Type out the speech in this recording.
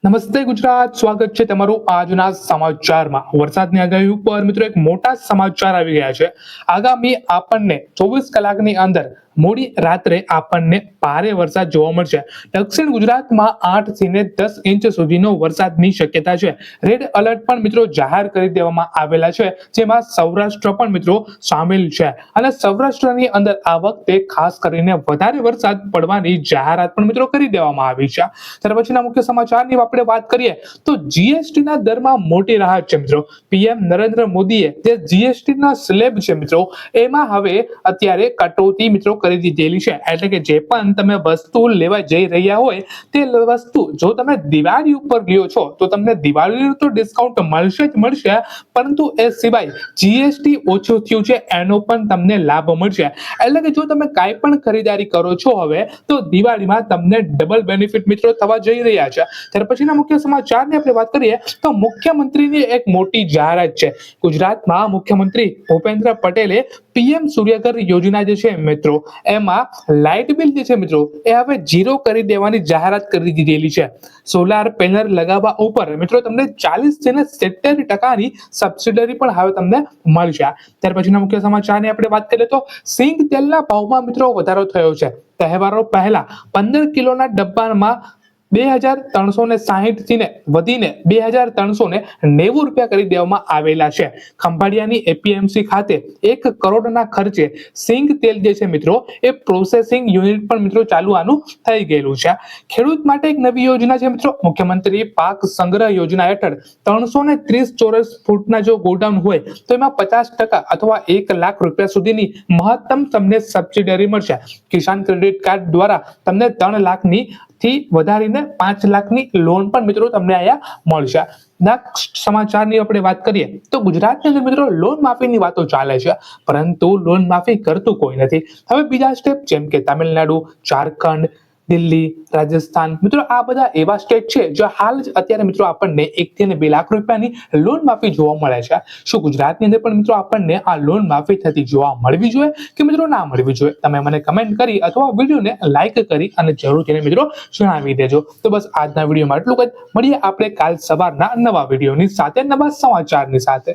નમસ્તે ગુજરાત, સ્વાગત છે તમારું આજના સમાચારમાં। વરસાદની આગાહી ઉપર મિત્રો એક મોટા સમાચાર આવી ગયા છે। આગામી આપણને 24 કલાકની અંદર મોડી રાત્રે આપણને ભારે વરસાદ જોવા મળશે। દક્ષિણ ગુજરાતમાં 8 થી 10 ઇંચ સુધીનો વરસાદની શક્યતા છે। રેડ એલર્ટ પણ મિત્રો જાહેર કરી દેવામાં આવેલા છે, જેમાં સૌરાષ્ટ્ર પણ મિત્રો સામેલ છે અને સૌરાષ્ટ્રની અંદર આ વખતે ખાસ કરીને વધારે વરસાદ પડવાની જાહેરાત પણ મિત્રો કરી દેવામાં આવી છે। ત્યાર પછીના મુખ્ય સમાચારની આપણે વાત કરીએ તો જીએસટી ના દરમાં મોટી રાહત છે મિત્રો। પીએમ નરેન્દ્ર મોદીએ જે જીએસટી ના સ્લેબ છે મિત્રો, એમાં હવે અત્યારે કટોતી મિત્રો કરી દીધેલી છે। એટલે કે જે પણ તમે વસ્તુ લેવા જઈ રહ્યા હોય તે વસ્તુ જો તમે દિવાળી ઉપર ગયો છો તો તમને દિવાળીનું તો ડિસ્કાઉન્ટ મળશે જ મળશે, પરંતુ એ સિવાય જીએસટી ઓછું થયું છે એનો પણ તમને લાભ મળશે। એટલે કે જો તમે કાંઈ પણ ખરીદારી કરો છો હવે તો દિવાળીમાં તમને ડબલ બેનિફિટ મિત્રો થવા જઈ રહ્યા છે। ત્યાર પછીના મુખ્ય સમાચારની આપણે વાત કરીએ તો મુખ્યમંત્રીની એક મોટી જાહેરાત છે। ગુજરાતમાં મુખ્યમંત્રી ભૂપેન્દ્ર પટેલે પીએમ સૂર્યઘર યોજના જે છે મિત્રો, એમાં લાઇટ બિલ જે છે મિત્રો એ હવે 0 કરી દેવાની જાહેરાત કરી દીધેલી છે। સોલાર પેનલ લગાવવા ઉપર મિત્રો તમને 40 થી 70% સબસિડી પણ હવે તમને મળશે। ત્યાર પછીના મુખ્ય સમાચારની આપણે વાત કરીએ તો સિંગ તેલના ભાવમાં મિત્રો વધારો થયો છે। તહેવારો પહેલા 15 કિલોના ડબ્બામાં 2360 થી વધીને 2390 રૂપિયા કરી દેવામાં આવેલા છે। ખંભાળિયાની એપીએમસી ખાતે 1 કરોડના ખર્ચે સિંગ તેલ જે છે મિત્રો એ પ્રોસેસિંગ યુનિટ પણ મિત્રો ચાલવાનું થઈ ગયેલું છે। ખેડૂત માટે એક નવી યોજના છે મિત્રો, મુખ્યમંત્રી પાક સંગ્રહ યોજના હેઠળ 330 ચોરસ ફૂટના જો ગોડાઉન હોય તો એમાં 50% અથવા 1 લાખ રૂપિયા સુધીની મહત્તમ તમને સબસિડી મળશે। કિસાન ક્રેડિટ કાર્ડ દ્વારા તમને 3 લાખની થી વધારીને 5 લાખની લોન પણ મિત્રો તમને અહીંયા મળશે। નેક્સ્ટ સમાચારની આપણે વાત કરીએ તો ગુજરાતની અંદર મિત્રો લોન માફીની વાતો ચાલે છે, પરંતુ લોન માફી કરતું કોઈ નથી। હવે બીજા સ્ટેપ જેમ કે તામિલનાડુ, ઝારખંડ, દિલ્હી, રાજસ્થાન મિત્રો આ બધા એવા સ્ટેટ છે જે હાલ જ અત્યારે મિત્રો આપણને 1 થી 2 લાખ રૂપિયાની લોન માફી જોવા મળે છે। શું ગુજરાતની અંદર પણ મિત્રો આપણને આ લોન માફી થતી જોવા મળવી જોઈએ કે મિત્રો ના મળવી જોઈએ? તમે મને કમેન્ટ કરી અથવા વિડીયોને લાઈક કરી અને જરૂરથી મિત્રો જણાવી દેજો। તો બસ આજના વિડીયોમાં એટલું જ, મળીએ આપણે કાલ સવારના નવા વિડીયોની સાથે, નવા સમાચારની સાથે।